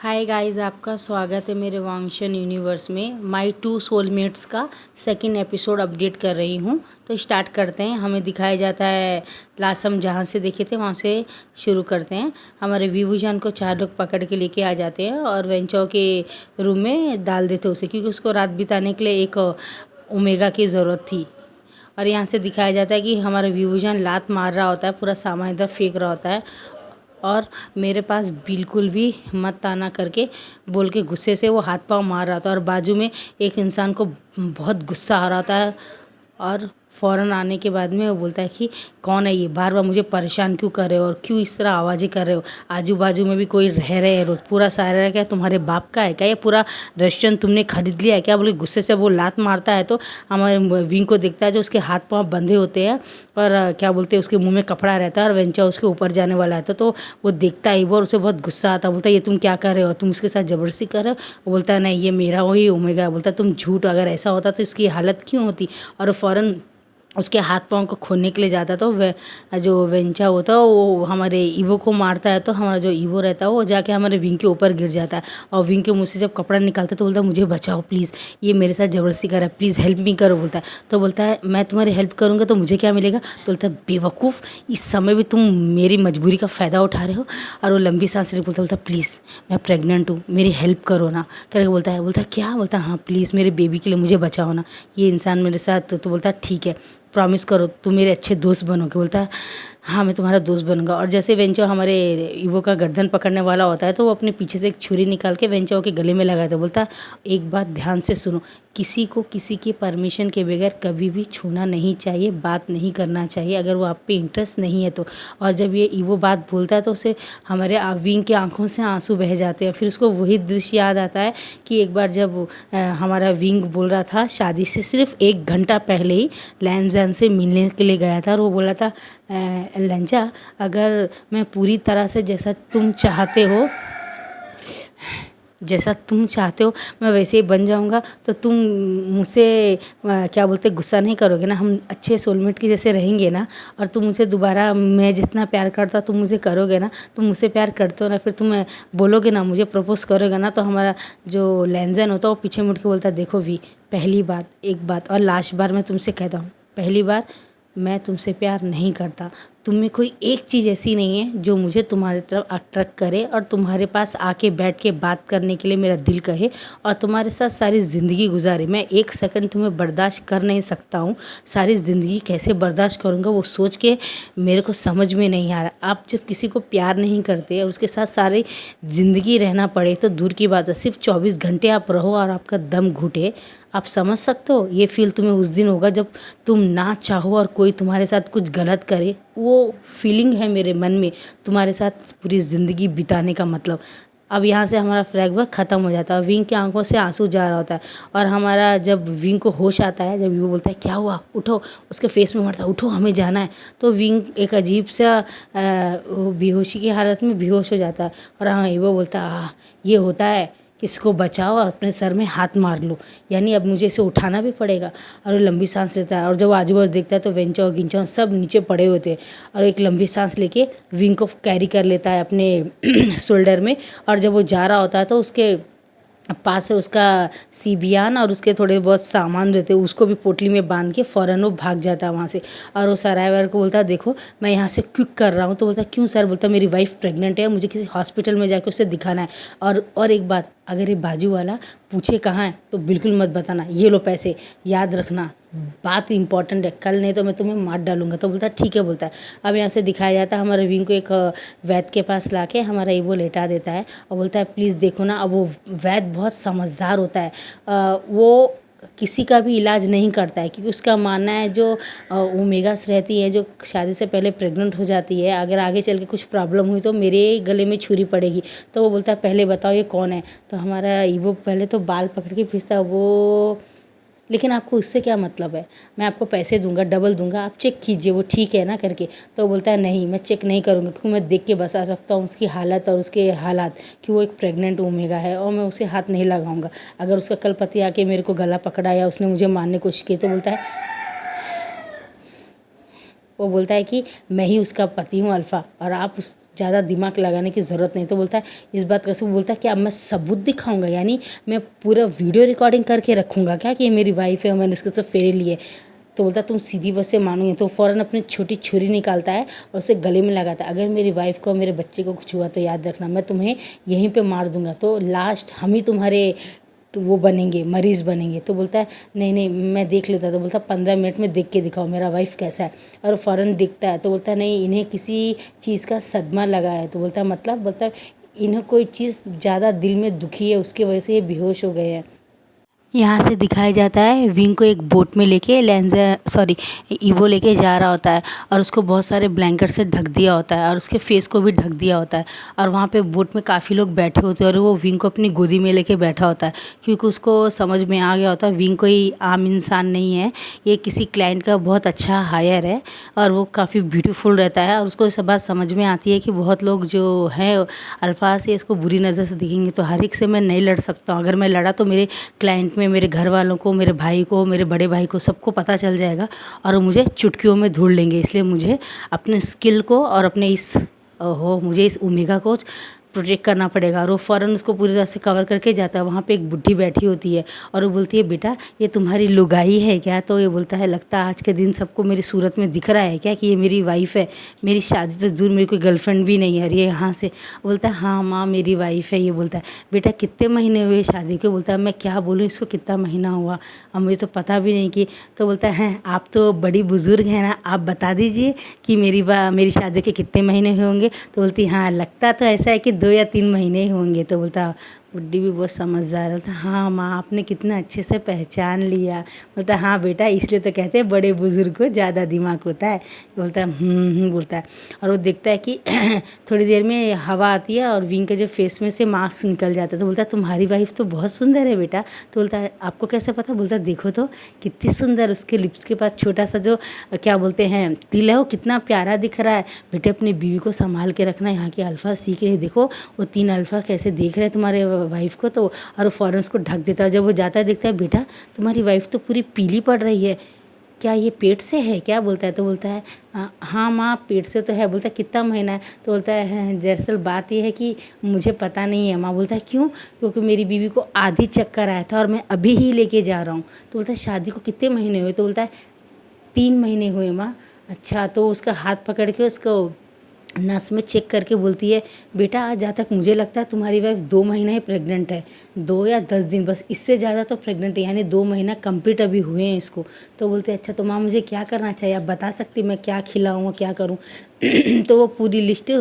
Hi guys, आपका स्वागत है मेरे वांगशन यूनिवर्स में। माई टू सोलमेट्स का सेकंड एपिसोड अपडेट कर रही हूँ। तो स्टार्ट करते हैं। हमें दिखाया जाता है लास्ट हम जहाँ से देखे थे वहाँ से शुरू करते हैं। हमारे विभूजान को 4 लोग पकड़ के लेके आ जाते हैं और वेंचो के रूम में डाल देते उसे, क्योंकि उसको रात बिताने के लिए एक ओमेगा की ज़रूरत थी। और यहाँ से दिखाया जाता है कि हमारा विभूजान लात मार रहा होता है, पूरा सामान इधर फेंक रहा होता है और मेरे पास बिल्कुल भी हिम्मत ना करके बोल के गुस्से से वो हाथ पांव मार रहा था। और बाजू में एक इंसान को बहुत गुस्सा आ रहा था और फ़ौरन आने के बाद में वो बोलता है कि कौन है ये, बार बार मुझे परेशान क्यों कर रहे हो और क्यों इस तरह आवाज़ें कर रहे हो। आजू बाजू में भी कोई रह रहे हैं रोज़, पूरा सारा क्या तुम्हारे बाप का है क्या, ये पूरा रेस्टोरेंट तुमने खरीद लिया है क्या। बोले गुस्से से वो लात मारता है तो हमारे विंग को देखता है जो उसके हाथ पाँव बंधे होते हैं और क्या बोलते हैं उसके मुंह में कपड़ा रहता है और वेंचा उसके ऊपर जाने वाला है। तो वो देखता है वो और उसे बहुत गुस्सा आता है। बोलता है ये तुम क्या कर रहे हो, तुम उसके साथ ज़बरदस्ती कर रहे हो। वो बोलता है नहीं, ये मेरा वही ओमेगा है। बोलता है तुम झूठ, अगर ऐसा होता तो इसकी हालत क्यों होती। और फ़ौरन उसके हाथ पाँव को खोलने के लिए जाता तो जो वेंचा होता है वो हमारे ईवो को मारता है। तो हमारा जो ईवो रहता है वो जाके हमारे विंग के ऊपर गिर जाता है और विंग के मुँह से जब कपड़ा निकालता है तो बोलता है मुझे बचाओ प्लीज़, ये मेरे साथ ज़बरदस्ती कर रहा है, प्लीज़ हेल्प मी करो। बोलता है तो बोलता है मैं तुम्हारी हेल्प करूँगा तो मुझे क्या मिलेगा। तो बोलता है बेवकूफ़, इस समय भी तुम मेरी मजबूरी का फ़ायदा उठा रहे हो। और वो लंबी सांस ले बोलता है प्लीज़ मैं प्रेग्नेंट हूँ, मेरी हेल्प करो ना करके बोलता है क्या। बोलता है हाँ प्लीज़ मेरे बेबी के लिए मुझे बचाओ ना, ये इंसान मेरे साथ। तो बोलता है ठीक है, प्रॉमिस करो तुम मेरे अच्छे दोस्त बनोगे। बोलता है हाँ मैं तुम्हारा दोस्त बनूंगा। और जैसे वेंचो हमारे ईवो का गर्दन पकड़ने वाला होता है तो वो अपने पीछे से एक छुरी निकाल के वेंचो के गले में लगाता है। बोलता है एक बात ध्यान से सुनो, किसी को किसी की परमिशन के बगैर कभी भी छूना नहीं चाहिए, बात नहीं करना चाहिए अगर वो आप पे इंटरेस्ट नहीं है तो। और जब ये ईवो बात बोलता है तो उसे हमारे विंग की आंखों से आंसू बह जाते हैं। फिर उसको वही दृश्य याद आता है कि एक बार जब हमारा विंग बोल रहा था शादी से सिर्फ 1 घंटा पहले ही लैंजन से मिलने के लिए गया था और वो बोला था लंजा अगर मैं पूरी तरह से जैसा तुम चाहते हो मैं वैसे ही बन जाऊंगा तो तुम मुझसे क्या बोलते गुस्सा नहीं करोगे ना, हम अच्छे सोलमेट की जैसे रहेंगे ना। और तुम मुझसे दोबारा मैं जितना प्यार करता तुम मुझे करोगे ना, तुम मुझसे प्यार करते हो ना, फिर तुम बोलोगे ना मुझे प्रपोज करोगे ना। तो हमारा जो लैंजन होता है वो पीछे मुड़ के बोलता है देखो वी, पहली बात एक बात और लास्ट बार मैं तुमसे कहता हूँ, पहली बार मैं तुमसे प्यार नहीं करता। तुम में कोई एक चीज़ ऐसी नहीं है जो मुझे तुम्हारी तरफ अट्रैक्ट करे और तुम्हारे पास आके बैठ के बात करने के लिए मेरा दिल कहे और तुम्हारे साथ सारी ज़िंदगी गुजारे। मैं 1 सेकंड तुम्हें बर्दाश्त कर नहीं सकता हूँ, सारी ज़िंदगी कैसे बर्दाश्त करूँगा वो सोच के मेरे को समझ में नहीं आ रहा। आप जब किसी को प्यार नहीं करते और उसके साथ सारी ज़िंदगी रहना पड़े तो दूर की बात है, सिर्फ 24 घंटे आप रहो और आपका दम घुटे, आप समझ सकते हो ये फील तुम्हें उस दिन होगा जब तुम ना चाहो और कोई तुम्हारे साथ कुछ गलत करे। वो फीलिंग है मेरे मन में तुम्हारे साथ पूरी ज़िंदगी बिताने का मतलब। अब यहाँ से हमारा फ्लैशबैक ख़त्म हो जाता है, विंग की आंखों से आंसू जा रहा होता है और हमारा जब विंग को होश आता है, जब वो बोलता है क्या हुआ उठो, उसके फेस में मारता है उठो हमें जाना है। तो विंग एक अजीब सा बेहोशी की हालत में बेहोश हो जाता है और हाँ वो बोलता है ये होता है किसको बचाओ और अपने सर में हाथ मार लो, यानी अब मुझे इसे उठाना भी पड़ेगा। और वो लंबी सांस लेता है और जब आजू बाजू देखता है तो वेंचो और गिंचो सब नीचे पड़े होते हैं और एक लंबी सांस लेके विंग को कैरी कर लेता है अपने शोल्डर में। और जब वो जा रहा होता है तो उसके पास से उसका सीबियान और उसके थोड़े बहुत सामान रहते हैं उसको भी पोटली में बांध के फ़ौरन वो भाग जाता है वहाँ से। और वो सरायवर को बोलता है देखो मैं यहाँ से क्विक कर रहा हूँ। तो बोलता है क्यों सर। बोलता है मेरी वाइफ प्रेग्नेंट है, मुझे किसी हॉस्पिटल में जाकर उसे दिखाना है। और एक बात, अगर ये बाजू वाला पूछे कहाँ है तो बिल्कुल मत बताना, ये लो पैसे, याद रखना बात इंपॉर्टेंट है, कल नहीं तो मैं तुम्हें मार डालूंगा। तो बोलता है ठीक है। बोलता है अब यहाँ से दिखाया जाता है हमारे विंग को एक वैद्य के पास लाके हमारा ईवो लेटा देता है और बोलता है प्लीज़ देखो ना। अब वो वैद्य बहुत समझदार होता है, वो किसी का भी इलाज नहीं करता है क्योंकि उसका मानना है जो ओमेगास रहती है जो शादी से पहले प्रेग्नेंट हो जाती है, अगर आगे चल के कुछ प्रॉब्लम हुई तो मेरे गले में छुरी पड़ेगी। तो वो बोलता है पहले बताओ ये कौन है। तो हमारा ईवो पहले तो बाल पकड़ के खींचता है वो, लेकिन आपको इससे क्या मतलब है, मैं आपको पैसे दूंगा डबल दूंगा, आप चेक कीजिए वो ठीक है ना करके। तो बोलता है नहीं मैं चेक नहीं करूँगा क्योंकि मैं देख के बता सकता हूँ उसकी हालत और उसके हालात कि वो एक प्रेग्नेंट ओमेगा है और मैं उसे हाथ नहीं लगाऊंगा। अगर उसका कल पति आके मेरे को गला पकड़ा या उसने मुझे मारने की कोशिश की तो बोलता है कि मैं ही उसका पति हूँ अल्फ़ा और आप ज़्यादा दिमाग लगाने की ज़रूरत नहीं। तो बोलता है इस बात का बोलता है कि अब मैं सबूत दिखाऊंगा, यानी मैं पूरा वीडियो रिकॉर्डिंग करके रखूँगा क्या कि ये मेरी वाइफ है और मैंने इसके साथ फेरे लिए। तो बोलता तुम सीधी बस से मानोगे। तो फ़ौरन अपनी छोटी छुरी निकालता है और उसे गले में लगाता है, अगर मेरी वाइफ को मेरे बच्चे को कुछ हुआ तो याद रखना मैं तुम्हें यहीं पे मार दूंगा, तो लास्ट हम ही तुम्हारे तो वो बनेंगे, मरीज़ बनेंगे। तो बोलता है नहीं नहीं मैं देख लेता। तो बोलता 15 मिनट में देख के दिखाओ मेरा वाइफ कैसा है। और फ़ौरन दिखता है। तो बोलता है नहीं इन्हें किसी चीज़ का सदमा लगा है। तो बोलता है मतलब बोलता है इन्हें कोई चीज़ ज़्यादा दिल में दुखी है, उसकी वजह से ये बेहोश हो गए हैं। यहाँ से दिखाया जाता है विंग को एक बोट में लेके ईवो लेके जा रहा होता है और उसको बहुत सारे ब्लैंकेट से ढक दिया होता है और उसके फेस को भी ढक दिया होता है। और वहाँ पे बोट में काफ़ी लोग बैठे होते हैं और वो विंग को अपनी गोदी में लेके बैठा होता है, क्योंकि उसको समझ में आ गया होता है विंग कोई आम इंसान नहीं है, ये किसी क्लाइंट का बहुत अच्छा हायर है और वो काफ़ी ब्यूटीफुल रहता है। और उसको सब बात समझ में आती है कि बहुत लोग जो हैं अल्फाज से इसको बुरी नज़र से देखेंगे, तो हर एक से मैं नहीं लड़ सकता हूँ। अगर मैं लड़ा तो मेरे क्लाइंट में मेरे घर वालों को, मेरे भाई को, मेरे बड़े भाई को, सबको पता चल जाएगा और वो मुझे चुटकियों में ढूंढ लेंगे। इसलिए मुझे अपने स्किल को और अपने मुझे इस ओमेगा को प्रोटेक्ट करना पड़ेगा। और वो फ़ौरन उसको पूरी तरह से कवर करके जाता है। वहाँ पे एक बुढ़ी बैठी होती है और वो बोलती है बेटा ये तुम्हारी लुगाई है क्या? तो ये बोलता है लगता है आज के दिन सबको मेरी सूरत में दिख रहा है क्या कि ये मेरी वाइफ है, मेरी शादी तो दूर, मेरी कोई गर्लफ्रेंड भी नहीं है। और ये यहाँ से बोलता है हाँ माँ मेरी वाइफ है। ये बोलता है बेटा कितने महीने हुए शादी के? बोलता है मैं क्या बोलूँ इसको कितना महीना हुआ, अब मुझे तो पता भी नहीं कि। तो बोलता है हैं आप तो बड़ी बुज़ुर्ग हैं ना, आप बता दीजिए कि मेरी शादी के कितने महीने हुए होंगे? तो बोलती हाँ लगता तो ऐसा है कि 2 या 3 महीने ही होंगे। तो बोलता बुड्ढी भी बहुत समझदार होता हाँ माँ आपने कितना अच्छे से पहचान लिया। बोलता हाँ बेटा इसलिए तो कहते हैं बड़े बुजुर्ग को ज़्यादा दिमाग होता है। बोलता है बोलता है। और वो देखता है कि थोड़ी देर में हवा आती है और विंग के जो फेस में से मास्क निकल जाता है। तो बोलता है तुम्हारी वाइफ तो बहुत सुंदर है बेटा। तो बोलता है आपको कैसे पता? बोलता है देखो तो कितनी सुंदर, उसके लिप्स के पास छोटा सा जो क्या बोलते हैं तिल है वो कितना प्यारा दिख रहा है। बेटे अपनी बीवी को संभाल के रखना, यहाँ के अल्फाज सीख रहे, देखो वो 3 अल्फाज कैसे देख रहे हैं तुम्हारे वाइफ को। तो और फ़ौरन उसको ढक देता है। जब वो जाता है देखता है बेटा तुम्हारी वाइफ तो पूरी पीली पड़ रही है, क्या ये पेट से है क्या? बोलता है। तो बोलता है हाँ माँ पेट से तो है। बोलता है कितना महीना है? तो बोलता है दरअसल बात ये है कि मुझे पता नहीं है माँ। बोलता है क्यों? क्योंकि मेरी बीवी को आधी चक्कर आया था और मैं अभी ही लेके जा रहा हूँ। तो बोलता है शादी को कितने महीने हुए? तो बोलता है 3 महीने हुए माँ। अच्छा। तो उसका हाथ पकड़ के उसको नस में चेक करके बोलती है बेटा जहाँ तक मुझे लगता है तुम्हारी वाइफ 2 महीना ही प्रेग्नेंट है, 2 या 10 दिन बस, इससे ज़्यादा तो प्रेग्नेंट है, यानी 2 महीना कंप्लीट अभी हुए हैं इसको। तो बोलते हैं अच्छा तो माँ मुझे क्या करना चाहिए, आप बता सकती मैं क्या खिलाऊँ क्या करूँ? तो वो पूरी लिस्ट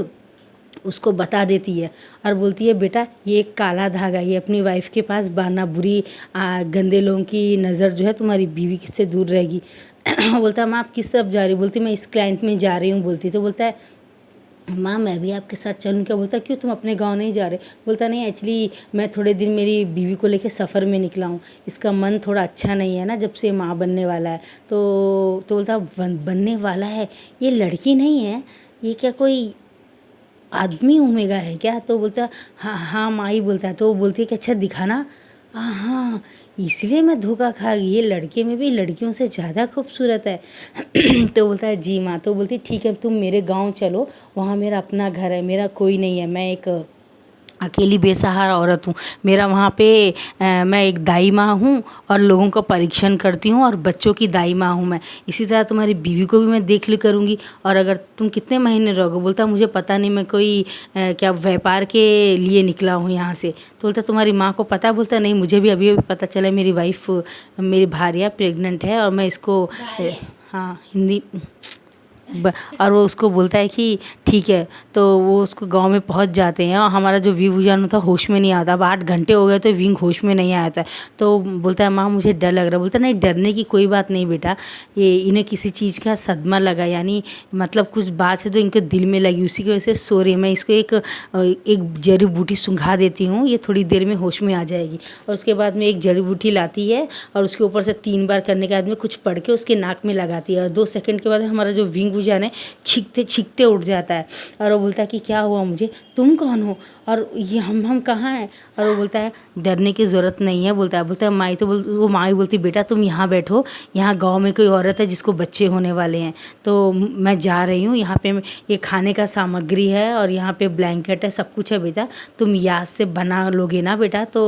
उसको बता देती है और बोलती है बेटा ये एक काला धागा, ये अपनी वाइफ के पास बांधना, बुरी गंदे लोगों की नज़र जो है तुम्हारी बीवी से दूर रहेगी। बोलता है माँ आप किस तरफ जा रही हो? बोलती मैं इस क्लाइंट में जा रही हूँ। बोलती तो बोलता है माँ मैं भी आपके साथ चलूँ क्या? बोलता क्यों तुम अपने गांव नहीं जा रहे? बोलता नहीं एक्चुअली मैं थोड़े दिन मेरी बीवी को लेके सफ़र में निकला हूँ, इसका मन थोड़ा अच्छा नहीं है ना जब से माँ बनने वाला है। तो बोलता बनने वाला है, ये लड़की नहीं है, ये क्या कोई आदमी ओमेगा है क्या? तो बोलता हाँ हाँ माँ ही। बोलता है तो वो बोलती है कि अच्छा दिखाना। हाँ इसलिए मैं धोखा खा गई, ये लड़के में भी लड़कियों से ज़्यादा खूबसूरत है। तो बोलता है जी माँ। तो बोलती ठीक है तुम मेरे गांव चलो, वहाँ मेरा अपना घर है, मेरा कोई नहीं है, मैं एक अकेली बेसहारा औरत हूँ, मेरा वहाँ पे मैं एक दाई माँ हूँ और लोगों का परीक्षण करती हूँ और बच्चों की दाई माँ हूँ मैं। इसी तरह तुम्हारी बीवी को भी मैं देख ली करूँगी। और अगर तुम कितने महीने रहोगे? बोलता मुझे पता नहीं, मैं कोई क्या व्यापार के लिए निकला हूँ यहाँ से। तो बोलता तुम्हारी माँ को पता? बोलता नहीं मुझे भी अभी पता चला, मेरी वाइफ मेरी भार्या प्रेग्नेंट है और मैं इसको हाँ हिंदी और वो उसको बोलता है कि ठीक है। तो वो उसको गांव में पहुंच जाते हैं और हमारा जो विंग जान था होश में नहीं आता। अब 8 घंटे हो गए तो विंग होश में नहीं आया था। तो बोलता है माँ मुझे डर लग रहा है। बोलता नहीं डरने की कोई बात नहीं बेटा, ये इन्हें किसी चीज़ का सदमा लगा, यानी मतलब कुछ बात है तो इनके दिल में लगी, उसी की वजह से सो रही है। मैं इसको एक जड़ी बूटी सूंघा देती हूँ, ये थोड़ी देर में होश में आ जाएगी। और उसके बाद में एक जड़ी बूटी लाती है और उसके ऊपर से 3 बार करने के बाद में कुछ पढ़ के उसके नाक में लगाती है और 2 सेकंड के बाद हमारा जो विंग वूजान है छींकते छींकते उठ जाता है और वो बोलता है कि क्या हुआ मुझे, तुम कौन हो और ये हम कहाँ हैं। और वो बोलता है डरने की ज़रूरत नहीं है, बोलता है माई तो वो माई बोलती बेटा तुम यहाँ बैठो, यहाँ गांव में कोई औरत है जिसको बच्चे होने वाले हैं, तो मैं जा रही हूँ, यहाँ पे ये खाने का सामग्री है और यहाँ पे ब्लैंकेट है, सब कुछ है बेटा, तुम याद से बना लोगे ना बेटा। तो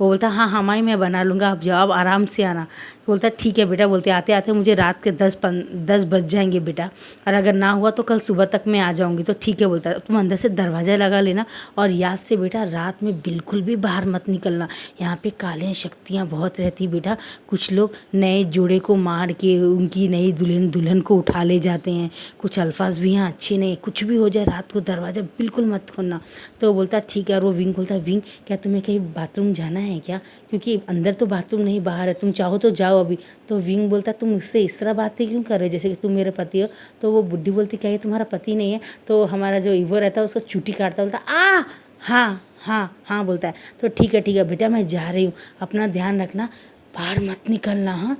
वो बोलता हाँ हाँ माई मैं बना लूँगा, आप जाओ आराम से आना। बोलता है ठीक है बेटा। बोलते आते आते मुझे रात के 10 बज जाएंगे बेटा, और अगर ना हुआ तो कल सुबह तक मैं आ जाऊँगी। तो ठीक है बोलता है, तुम अंदर से दरवाज़ा लगा लेना और याद से बेटा रात में बिल्कुल भी बाहर मत निकलना, यहाँ पे काले शक्तियाँ बहुत रहती बेटा, कुछ लोग नए जोड़े को मार के उनकी नई दुल्हन को उठा ले जाते हैं, कुछ अल्फाज भी यहाँ अच्छे नहीं, कुछ भी हो जाए रात को दरवाज़ा बिल्कुल मत खोलना। तो बोलता ठीक है। और वो विंग बोलता है विंग क्या तुम्हें कहीं बाथरूम जाना है क्या, क्योंकि अंदर तो बाथरूम नहीं बाहर है, तुम चाहो तो जाओ अभी। तो विंग बोलता तुम मुझसे इस तरह बातें क्यों कर रहे हो जैसे कि तुम मेरे पति हो। तो वो बुड्ढी बोलती क्या ये तुम्हारा पति नहीं है। तो हमारा जो ईवो रहता है उसको चूटी काटता, बोलता हाँ हाँ हाँ बोलता है। तो ठीक है बेटा मैं जा रही हूँ, अपना ध्यान रखना, बाहर मत निकलना, हाँ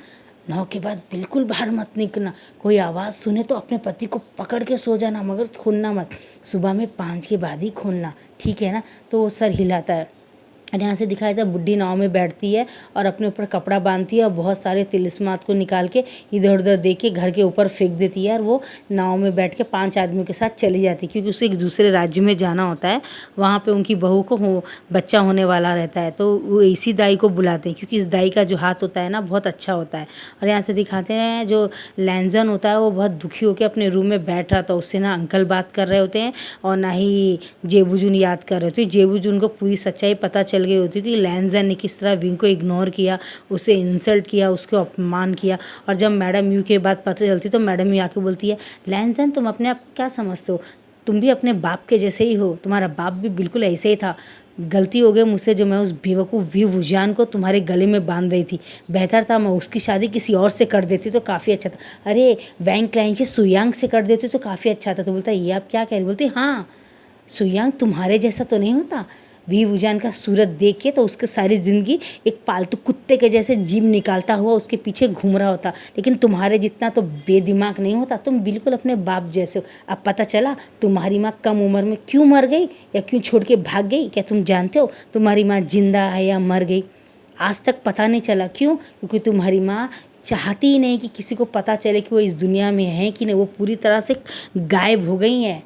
9 के बाद बिल्कुल बाहर मत निकलना, कोई आवाज़ सुने तो अपने पति को पकड़ के सो जाना, मगर खोलना मत, सुबह में 5 के बाद ही खोलना, ठीक है ना। तो वो सर हिलाता है और यहाँ से दिखाया जाता बुढ़ी नाव में बैठती है और अपने ऊपर कपड़ा बांधती है और बहुत सारे तिलिस्मात को निकाल के इधर उधर दे के घर के ऊपर फेंक देती है और वो नाव में बैठ के 5 आदमियों के साथ चली जाती है, क्योंकि उसे एक दूसरे राज्य में जाना होता है, वहाँ पे उनकी बहू को बच्चा होने वाला रहता है। तो वो इसी दाई को बुलाते हैं, क्योंकि इस दाई का जो हाथ होता है ना बहुत अच्छा होता है। और यहाँ से दिखाते हैं जो लैंजन होता है वो बहुत दुखी होकर अपने रूम में बैठ रहा था, उससे ना अंकल बात कर रहे होते हैं और ना ही जेबूजून याद कर रहे होते। जेबूजून को पूरी सच्चाई पता चल गई होती कि लैंजन ने किस तरह विंग को इग्नोर किया, उसे इंसल्ट किया, उसको अपमान किया। और जब मैडम यू के बाद पता चलती तो मैडम यू आके बोलती है लैंजन तुम अपने आप को क्या समझते हो, तुम भी अपने बाप के जैसे ही हो, तुम्हारा बाप भी बिल्कुल ऐसे ही था, गलती हो गई मुझसे जो मैं उस बेवकूफ़ वी वुजान को तुम्हारे गले में बांध रही थी, बेहतर था मैं उसकी शादी किसी और से कर देती तो काफ़ी अच्छा था, अरे वैंग क्लाइन की सुयांग से कर देती तो काफ़ी अच्छा था। तो बोलता ये आप क्या कह रही, बोलती हाँ सुयांग तुम्हारे जैसा तो नहीं होता, वी वुजान का सूरत देख के तो उसकी सारी ज़िंदगी एक पालतू कुत्ते के जैसे जीभ निकालता हुआ उसके पीछे घूम रहा होता, लेकिन तुम्हारे जितना तो बेदिमाग नहीं होता, तुम बिल्कुल अपने बाप जैसे हो। अब पता चला तुम्हारी माँ कम उम्र में क्यों मर गई या क्यों छोड़ के भाग गई, क्या तुम जानते हो तुम्हारी माँ जिंदा है या मर गई? आज तक पता नहीं चला, क्यों? क्योंकि तुम्हारी माँ चाहती ही नहीं कि किसी को पता चले कि वो इस दुनिया में है कि नहीं, वो पूरी तरह से गायब हो गई हैं।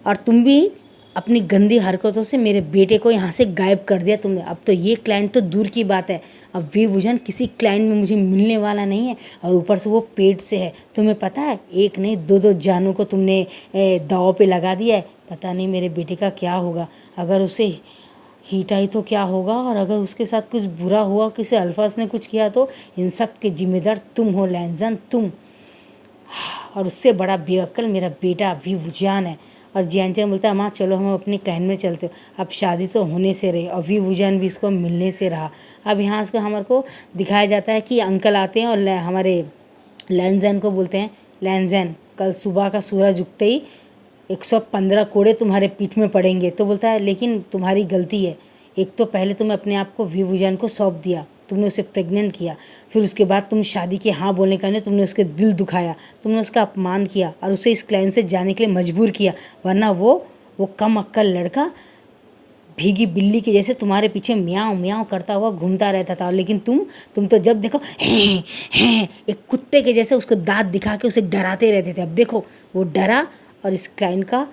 और तुम भी अपनी गंदी हरकतों से मेरे बेटे को यहाँ से गायब कर दिया तुमने। अब तो ये क्लाइंट तो दूर की बात है, अब वी वुजान किसी क्लाइंट में मुझे मिलने वाला नहीं है, और ऊपर से वो पेट से है। तुम्हें पता है एक नहीं दो जानों को तुमने दाव पे लगा दिया है। पता नहीं मेरे बेटे का क्या होगा, अगर उसे हीट आई तो क्या होगा, और अगर उसके साथ कुछ बुरा हुआ, किसी अल्फाज ने कुछ किया तो इन सब के जिम्मेदार तुम हो लैंजन, तुम। और उससे बड़ा बेअक्ल मेरा बेटा वी वुजान है। और जियानचैन बोलता है माँ चलो हम अपने क्लैन में चलते हो। अब शादी तो होने से रही और वी वुजान भी इसको मिलने से रहा। अब यहाँ इसको हमारे को दिखाया जाता है कि अंकल आते हैं और हमारे लैंजन को बोलते हैं लैंजन कल सुबह का सूरज उगते ही 115 कोड़े तुम्हारे पीठ में पड़ेंगे। तो बोलता है लेकिन तुम्हारी गलती है, एक तो पहले तुमने अपने आप को वी वुजान को सौंप दिया, तुमने उसे प्रेग्नेंट किया, फिर उसके बाद तुम शादी के हाँ बोलने का नहीं, तुमने उसके दिल दुखाया, तुमने उसका अपमान किया और उसे इस क्लैन से जाने के लिए मजबूर किया, वरना वो कम अक्कल लड़का भीगी बिल्ली के जैसे तुम्हारे पीछे म्याऊं म्याऊं करता हुआ घूमता रहता था। लेकिन तुम तो जब देखो हैं एक कुत्ते के जैसे उसको दांत दिखा के उसे डराते रहते थे। अब देखो वो डरा और इस क्लाइंट का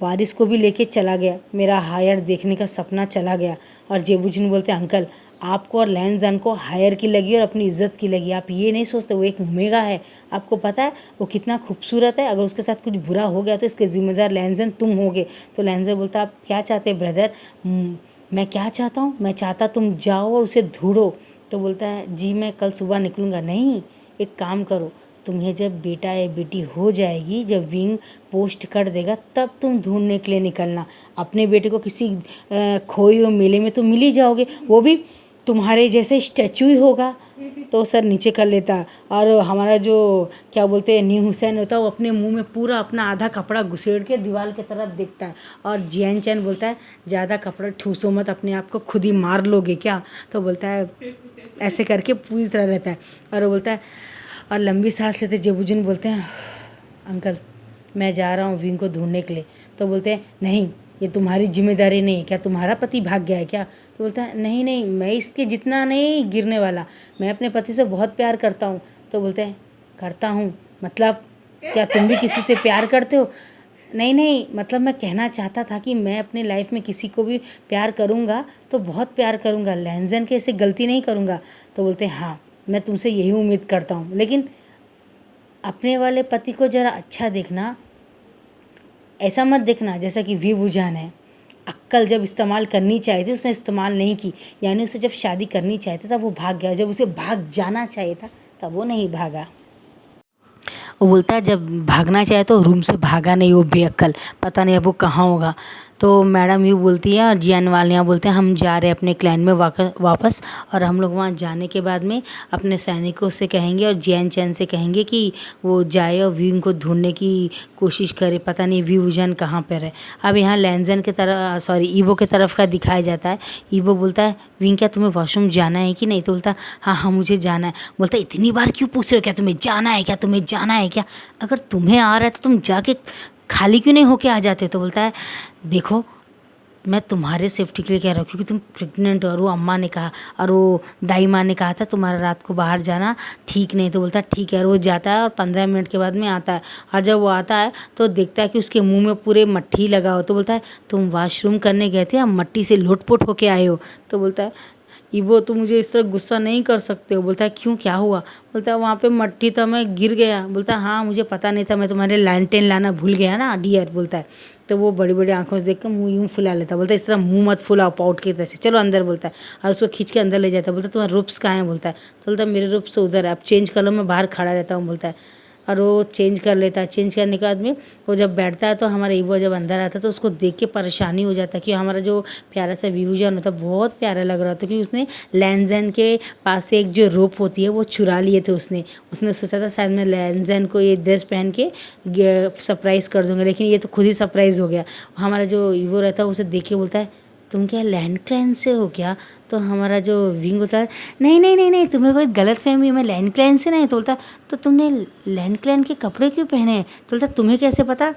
वारिस को भी लेके चला गया, मेरा हायर देखने का सपना चला गया। और जेबूजन बोलते अंकल आपको और लैंजन को हायर की लगी और अपनी इज्जत की लगी, आप ये नहीं सोचते वो एक ओमेगा है, आपको पता है वो कितना खूबसूरत है, अगर उसके साथ कुछ बुरा हो गया तो इसके जिम्मेदार लैंजन तुम होगे। तो लैंजन बोलता आप क्या चाहते हैं ब्रदर? मैं क्या चाहता हूँ, मैं चाहता तुम जाओ और उसे ढूंढो। तो बोलता है जी मैं कल सुबह निकलूँगा। नहीं, एक काम करो, तुम्हें जब बेटा या बेटी हो जाएगी, जब विंग पोस्ट कर देगा तब तुम ढूंढने के लिए निकलना। अपने बेटे को किसी खोई हुए मेले में तो मिल ही जाओगे, वो भी तुम्हारे जैसे स्टैचू ही होगा। तो सर नीचे कर लेता और हमारा जो क्या बोलते हैं न्यू हुसैन होता है वो अपने मुंह में पूरा अपना आधा कपड़ा घुसेड़ के दीवार की तरफ देखता है। और जियानचैन बोलता है ज़्यादा कपड़ा ठूसो मत, अपने आप को खुद ही मार लोगे क्या? तो बोलता है ऐसे करके पूरी तरह रहता है। और वो बोलता है और लंबी सांस लेते जेबूजन बोलते हैं, अंकल मैं जा रहा हूँ विंग को ढूंढने के लिए। तो बोलते हैं नहीं, ये तुम्हारी जिम्मेदारी नहीं है, क्या तुम्हारा पति भाग गया है क्या? तो बोलता है नहीं नहीं, मैं इसके जितना नहीं गिरने वाला, मैं अपने पति से बहुत प्यार करता हूँ। तो बोलते हैं करता हूँ मतलब क्या तुम भी किसी से प्यार करते हो? नहीं नहीं, मतलब मैं कहना चाहता था कि मैं अपने लाइफ में किसी को भी प्यार करूँगा तो बहुत प्यार करूँगा, लहनजन के ऐसे गलती नहीं करूँगा। तो बोलते हैं हाँ, मैं तुमसे यही उम्मीद करता हूँ, लेकिन अपने वाले पति को ज़रा अच्छा देखना, ऐसा मत देखना जैसा कि विभूजान है। अक्ल जब इस्तेमाल करनी चाहिए थी उसने इस्तेमाल नहीं की, यानी उसे जब शादी करनी चाहिए था तब वो भाग गया, जब उसे भाग जाना चाहिए था तब वो नहीं भागा। वो बोलता है जब भागना चाहे तो रूम से भागा नहीं, वो बेअक्ल, पता नहीं अब वो कहाँ होगा। तो मैडम यूँ बोलती है और जियान वाले यहाँ बोलते हैं हम जा रहे हैं अपने क्लैन में वापस, और हम लोग वहाँ जाने के बाद में अपने सैनिकों से कहेंगे और जियान चैन से कहेंगे कि वो जाए और विंग को ढूंढने की कोशिश करे, पता नहीं विवुजन कहाँ पर है। अब यहाँ लैंजन के तरफ ईवो के तरफ का दिखाया जाता है। ईवो बोलता है विंग क्या तुम्हें वॉशरूम जाना है कि नहीं? तो बोलता है हाँ हाँ मुझे जाना है। बोलता है इतनी बार क्यों पूछ रहे हो, क्या तुम्हें जाना है क्या, तुम्हें जाना है क्या? अगर तुम्हें आ रहा है तो तुम जाके खाली क्यों नहीं होके आ जाते? तो बोलता है देखो मैं तुम्हारे सेफ्टी के लिए कह रहा हूँ क्योंकि तुम प्रेग्नेंट हो, और वो अम्मा ने कहा और वो दाई माँ ने कहा था तुम्हारा रात को बाहर जाना ठीक नहीं। तो बोलता है ठीक है, और वो जाता है और 15 मिनट के बाद में आता है, और जब वो आता है तो देखता है कि उसके मुंह में पूरे मट्टी लगा हो। तो बोलता है तुम वॉशरूम करने गए थे, आप मट्टी से लोटपोट होके आए हो। तो बोलता है ईवो तुम मुझे इस तरह गुस्सा नहीं कर सकते हो। बोलता है क्यों, क्या हुआ? बोलता है वहाँ पे मट्टी था, मैं गिर गया। बोलता है हाँ मुझे पता नहीं था, मैं तुम्हारे लैंटेन लाना भूल गया ना डियर। बोलता है तो वो बड़ी बड़ी आंखों से देख कर मुँह यूँ फुला लेता। बोलता है इस तरह मुँह मत फुलाओ पाउट की तरह से, चलो अंदर। बोलता है और उसको खींच के अंदर ले जाता है। बोलता है तुम्हारे रूप्स कहाँ हैं? बोलता है तो बोलता है मेरे रूप्स उधर है, अब चेंज कर लो, मैं बाहर खड़ा रहता हूँ। बोलता है और वो चेंज कर लेता है। चेंज करने के बाद में वो जब बैठता है तो हमारा ईवो जब अंदर आता है तो उसको देख के परेशानी हो जाता है कि हमारा जो प्यारा सा विवुजन होता है बहुत प्यारा लग रहा था, क्योंकि उसने लैंजन के पास से एक जो रोप होती है वो चुरा लिए थे। उसने सोचा था शायद मैं लैंजन को ये ड्रेस पहन के सरप्राइज़ कर दूँगा, लेकिन ये तो खुद ही सरप्राइज़ हो गया। हमारा जो ईवो रहता है उसे देख के बोलता है तुम क्या लैंड क्लैन से हो क्या? तो हमारा जो विंग होता है नहीं नहीं नहीं नहीं, तुम्हें कोई गलत फहमी, मैं लैंड क्लैन से नहीं। तो बोलता तो तुमने लैंड क्लैन के कपड़े क्यों पहने हैं? तो बोलता तुम्हें कैसे पता?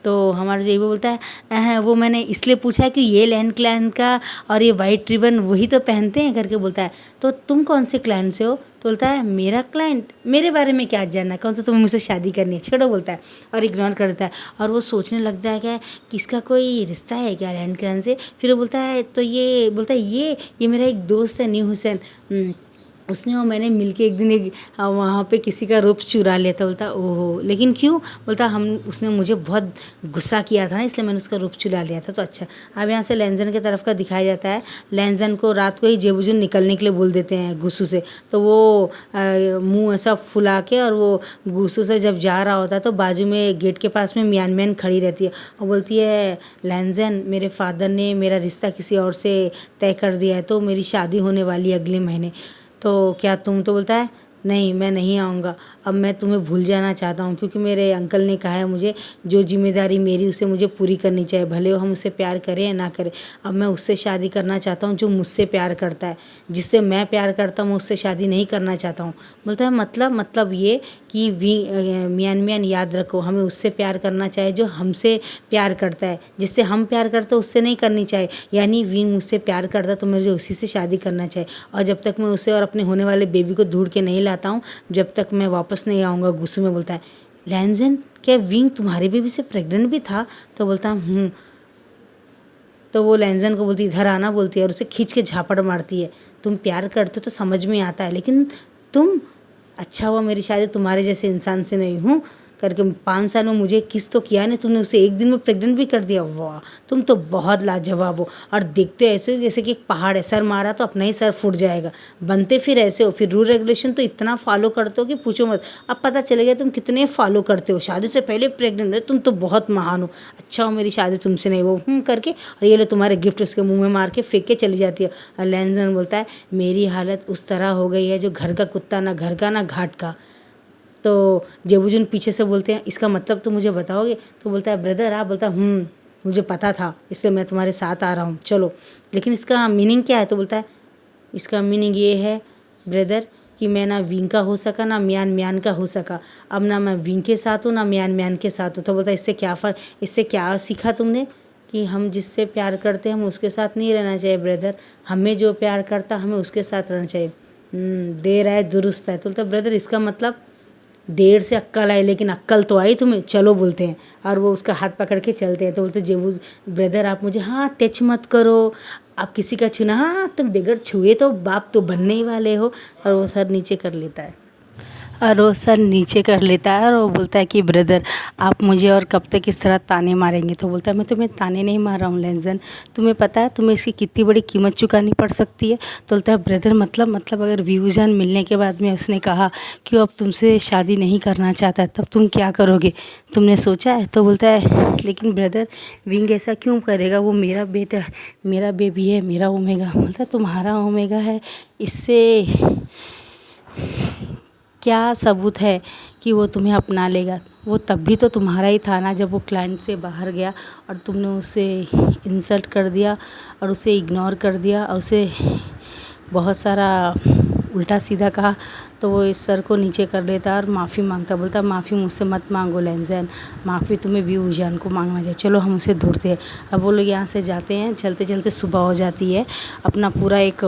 तो हमारा जो वो बोलता है वो मैंने इसलिए पूछा है कि ये लैंड क्लैन का और ये वाइट रिबन वही तो पहनते हैं करके बोलता है। तो तुम कौन से क्लैन से हो? तो बोलता है मेरा क्लाइंट, मेरे बारे में क्या जानना, कौन सा तुम्हें मुझसे शादी करनी है, छोड़ो। बोलता है और इग्नोर करता है, और वो सोचने लगता है क्या किसका कोई रिश्ता है क्या लैंड क्लैन से। फिर वो बोलता है तो ये बोलता है ये मेरा एक दोस्त है न्यू हुसैन, उसने और मैंने मिलके एक दिन एक वहाँ पे किसी का रूप चुरा लिया था। बोलता ओहो लेकिन क्यों? बोलता उसने मुझे बहुत गुस्सा किया था ना, इसलिए मैंने उसका रूप चुरा लिया था। तो अच्छा, अब यहाँ से लैंजन की तरफ का दिखाया जाता है। लैंजन को रात को ही जेबुजुन निकलने के लिए बोल देते हैं गुस्सू से, तो वो मुंह ऐसा फुला के और वो गुस्सू से जब जा रहा होता है तो बाजू में गेट के पास में म्यान खड़ी रहती है और बोलती है लैंजन मेरे फादर ने मेरा रिश्ता किसी और से तय कर दिया है, तो मेरी शादी होने वाली है अगले महीने, तो क्या तुम? तो बोलता है नहीं मैं नहीं आऊँगा, अब मैं तुम्हें भूल जाना चाहता हूँ, क्योंकि मेरे अंकल ने कहा है मुझे जो जिम्मेदारी मेरी उसे मुझे पूरी करनी चाहिए, भले वो हम उससे प्यार करें या ना करें। अब मैं उससे शादी करना चाहता हूँ जो मुझसे प्यार करता है, जिससे मैं प्यार करता हूँ उससे शादी नहीं करना चाहता हूँ। बोलता है मतलब ये कि मियान याद रखो, हमें उससे प्यार करना चाहिए जो हमसे प्यार करता है, जिससे हम प्यार करते हैं उससे नहीं करनी चाहिए। यानी वीन मुझसे प्यार करता है तो मुझे उसी से शादी करना चाहिए, और जब तक मैं उसे और अपने होने वाले बेबी को ढूंढ के नहीं लाता हूँ जब तक मैं वापस नहीं आऊँगा। गुस्से में बोलता है लैंजन क्या विंग तुम्हारे बेबी से प्रेग्नेंट भी था? तो बोलता हूँ। तो वो लैंजन को बोलती इधर आना बोलती है और उसे खींच के झापड़ मारती है। तुम प्यार करते हो तो समझ में आता है, लेकिन तुम, अच्छा हुआ मेरी शादी तुम्हारे जैसे इंसान से नहीं हूँ करके 5 साल में मुझे किस तो किया नहीं, तुमने उसे एक दिन में प्रेग्नेंट भी कर दिया। वाह तुम तो बहुत लाजवाब हो, और देखते ऐसे हो जैसे कि एक पहाड़ है, सर मारा तो अपना ही सर फूट जाएगा, बनते फिर ऐसे हो, फिर रूल रेगुलेशन तो इतना फॉलो करते हो कि पूछो मत। अब पता चलेगा तुम कितने फॉलो करते हो, शादी से पहले प्रेग्नेंट है, तुम तो बहुत महान हो। अच्छा हो मेरी शादी तुमसे नहीं, वो करके और ये लो तुम्हारे गिफ्ट उसके मुँह में मार के फेंक के चली जाती है। और लैंजन बोलता है मेरी हालत उस तरह हो गई है जो घर का कुत्ता, ना घर का ना घाट का। तो जेबुजुन पीछे से बोलते हैं इसका मतलब तो मुझे बताओगे? तो बोलता है ब्रदर आप? बोलता मुझे पता था इसलिए मैं तुम्हारे साथ आ रहा हूँ, चलो, लेकिन इसका मीनिंग क्या है? तो बोलता है इसका मीनिंग ये है ब्रदर कि मैं ना विंग का हो सका ना म्यान म्यान का हो सका। अब ना मैं विंग के साथ हूँ ना म्यान म्यान के साथ हूँ। तो बोलता इससे क्या सीखा तुमने कि हम जिससे प्यार करते हैं हम उसके साथ नहीं रहना चाहिए ब्रदर, हमें जो प्यार करता हमें उसके साथ रहना चाहिए। देर आए दुरुस्त है। तो बोलता ब्रदर इसका मतलब देर से अक्ल आई लेकिन अक्ल तो आई तुम्हें, चलो बोलते हैं। और वो उसका हाथ पकड़ के चलते हैं। तो बोलते जेबू ब्रदर आप मुझे हाँ टच मत करो, आप किसी का छूना, हाँ तुम बगैर छुए तो बाप तो बनने ही वाले हो। और वो सर नीचे कर लेता है और वो बोलता है कि ब्रदर आप मुझे और कब तक इस तरह ताने मारेंगे। तो बोलता है मैं तुम्हें ताने नहीं मार रहा हूँ लेंजन, तुम्हें पता है तुम्हें इसकी कितनी बड़ी कीमत चुकानी पड़ सकती है। तो बोलता है ब्रदर मतलब अगर व्यूजान मिलने के बाद में उसने कहा कि अब तुमसे शादी नहीं करना चाहता तब तुम क्या करोगे, तुमने सोचा है। तो बोलता है लेकिन ब्रदर विंग ऐसा क्यों करेगा, वो मेरा बेटा मेरा बेबी है, मेरा ओमेगा। बोलता है तुम्हारा ओमेगा है, इससे क्या सबूत है कि वो तुम्हें अपना लेगा। वो तब भी तो तुम्हारा ही था ना जब वो क्लाइंट से बाहर गया और तुमने उसे इंसल्ट कर दिया और उसे इग्नोर कर दिया और उसे बहुत सारा उल्टा सीधा कहा। तो वो इस सर को नीचे कर लेता और माफ़ी मांगता। बोलता माफ़ी मुझसे मत मांगो लेंजन, माफ़ी तुम्हें व्यूजान को मांगना चाहिए। चलो हम उसे ढूंढते हैं। अब वो लोग यहाँ से जाते हैं, चलते चलते सुबह हो जाती है। अपना पूरा एक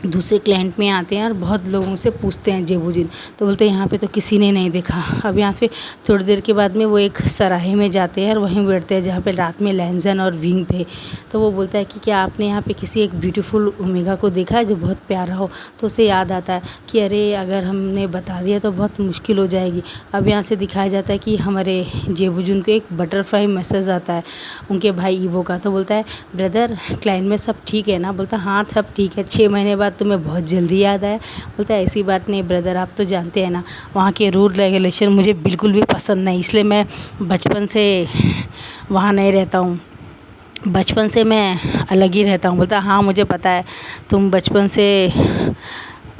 दूसरे क्लाइंट में आते हैं और बहुत लोगों से पूछते हैं जेबूजिन। तो बोलते हैं यहाँ पे तो किसी ने नहीं देखा। अब यहाँ पे थोड़ी देर के बाद में वो एक सराहे में जाते हैं और वहीं बैठते हैं जहाँ पे रात में लेंजन और विंग थे। तो वो बोलता है कि क्या आपने यहाँ पे किसी एक ब्यूटीफुल ओमेगा को देखा है जो बहुत प्यारा हो। तो उसे याद आता है कि अरे अगर हमने बता दिया तो बहुत मुश्किल हो जाएगी। अब यहाँ से दिखाया जाता है कि हमारे जेबूजिन को एक बटरफ्लाई मैसेज आता है उनके भाई ईवो का। तो बोलता है ब्रदर क्लाइंट में सब ठीक है ना। बोलता हाँ सब ठीक है, 6 महीने बाद तुम्हें बहुत जल्दी याद आया। बोलता है ऐसी बात नहीं ब्रदर, आप तो जानते हैं ना वहाँ के रूल रेगुलेशन मुझे बिल्कुल भी पसंद नहीं, इसलिए मैं बचपन से वहाँ नहीं रहता हूँ, बचपन से मैं अलग ही रहता हूँ। बोलता हाँ मुझे पता है तुम बचपन से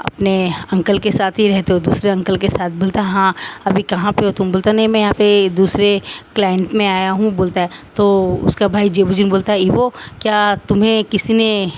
अपने अंकल के साथ ही रहते हो, दूसरे अंकल के साथ। बोलता हाँ अभी कहाँ पे हो तुम। बोलता नहीं मैं यहाँ पे दूसरे क्लाइंट में आया हूँ। बोलता है तो उसका भाई जेबूजिन बोलता है ईवो क्या तुम्हें किसी ने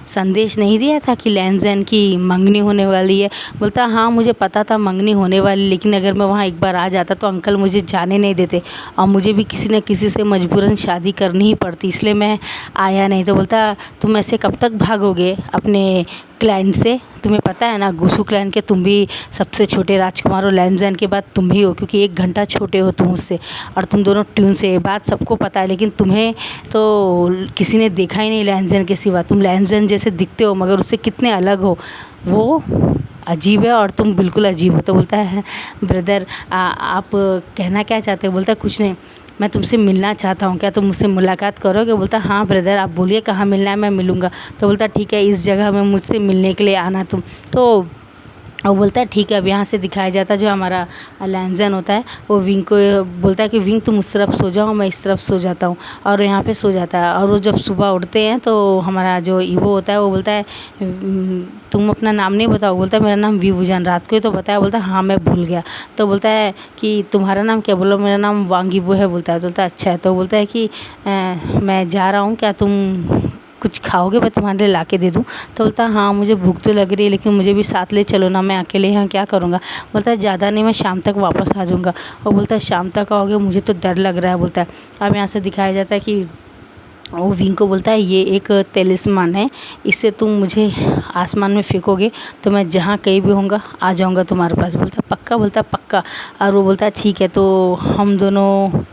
संदेश नहीं दिया था कि लेंजन की मंगनी होने वाली है। बोलता हाँ मुझे पता था मंगनी होने वाली, लेकिन अगर मैं वहाँ एक बार आ जाता तो अंकल मुझे जाने नहीं देते और मुझे भी किसी न किसी से मजबूरन शादी करनी ही पड़ती, इसलिए मैं आया नहीं। तो बोलता तुम ऐसे कब तक भागोगे अपने क्लाइंट से, तुम्हें पता है ना गुसू क्लाइंट के तुम भी सबसे छोटे राजकुमार हो, लेंजन के बाद तुम ही हो क्योंकि 1 घंटा छोटे हो तुम उससे और तुम दोनों ट्यून से। ये बात सबको पता है लेकिन तुम्हें तो किसी ने देखा ही नहीं लेंजन के सिवा। तुम लेंजन जैसे दिखते हो मगर उससे कितने अलग हो, वो अजीब है और तुम बिल्कुल अजीब हो। तो बोलता है ब्रदर आप कहना क्या चाहते हो। बोलता है कुछ नहीं, मैं तुमसे मिलना चाहता हूँ, क्या तुम मुझसे मुलाकात करोगे। बोलता हाँ ब्रदर आप बोलिए कहाँ मिलना है, मैं मिलूँगा। तो बोलता ठीक है इस जगह में मुझसे मिलने के लिए आना तुम। तो वो बोलता है ठीक है। अब यहाँ से दिखाया जाता है जो हमारा लेंजन होता है वो विंग को बोलता है कि विंग तुम उस तरफ सो जाओ मैं इस तरफ सो जाता हूँ, और यहाँ पे सो जाता है। और वो जब सुबह उठते हैं तो हमारा जो ईवो होता है वो बोलता है तुम अपना नाम नहीं बताओ। बोलता है मेरा नाम व्यूजान, रात को ही तो बताया। बोलता है हाँ मैं भूल गया। तो बोलता है कि तुम्हारा नाम क्या। बोला मेरा नाम वांगीबो है। बोलता है तो बोलता है अच्छा है। तो बोलता है कि मैं जा रहा हूँ, क्या तुम कुछ खाओगे, मैं तुम्हारे लिए ला के दे दूँ। तो बोलता है हाँ मुझे भूख तो लग रही है लेकिन मुझे भी साथ ले चलो ना, मैं अकेले यहाँ क्या करूँगा। बोलता है ज़्यादा नहीं मैं शाम तक वापस आ जाऊँगा। और बोलता है शाम तक आओगे, मुझे तो डर लग रहा है। बोलता है अब यहाँ से दिखाया जाता है कि वो विंग को बोलता है ये एक तलिस्मान है, इससे तुम मुझे आसमान में फेंकोगे तो मैं जहाँ कहीं भी होऊंगा आ जाऊँगा तुम्हारे पास। बोलता है पक्का। बोलता है पक्का। और वो बोलता है ठीक है। तो हम दोनों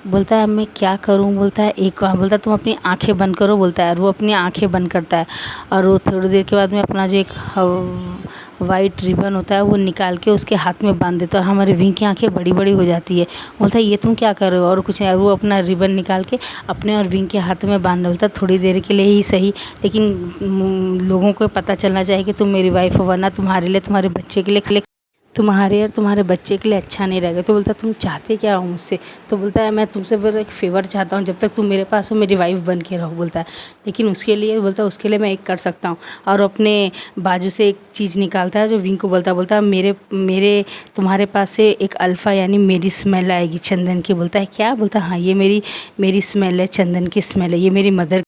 बोलता है मैं क्या करूं। बोलता है एक बोलता है तुम अपनी आंखें बंद करो। बोलता है और वो अपनी आंखें बंद करता है और वो थोड़ी देर के बाद में अपना जो एक वाइट रिबन होता है वो निकाल के उसके हाथ में बांध देता है और हमारे विंग की आंखें बड़ी बड़ी हो जाती है। बोलता है ये तुम क्या कर रहे हो। और कुछ नहीं, वो अपना रिबन निकाल के अपने और विंग के हाथ में बांध। बोलता है थोड़ी देर के लिए ही सही, लेकिन लोगों को पता चलना चाहिए कि तुम मेरी वाइफ हो, वरना तुम्हारे लिए तुम्हारे बच्चे के लिए तुम्हारे और तुम्हारे बच्चे के लिए अच्छा नहीं रहेगा। तो बोलता तुम चाहते क्या हो मुझसे। तो बोलता है मैं तुमसे बस एक फ़ेवर चाहता हूँ, जब तक तुम मेरे पास हो मेरी वाइफ बन के रहो। बोलता है लेकिन उसके लिए बोलता है उसके लिए मैं एक कर सकता हूँ। और अपने बाजू से एक चीज़ निकालता है जो विंग को बोलता है मेरे तुम्हारे पास से एक अल्फ़ा यानी मेरी स्मेल आएगी चंदन की। बोलता है क्या। बोलता है हाँ ये मेरी स्मेल है, चंदन की स्मेल है, ये मेरी मदर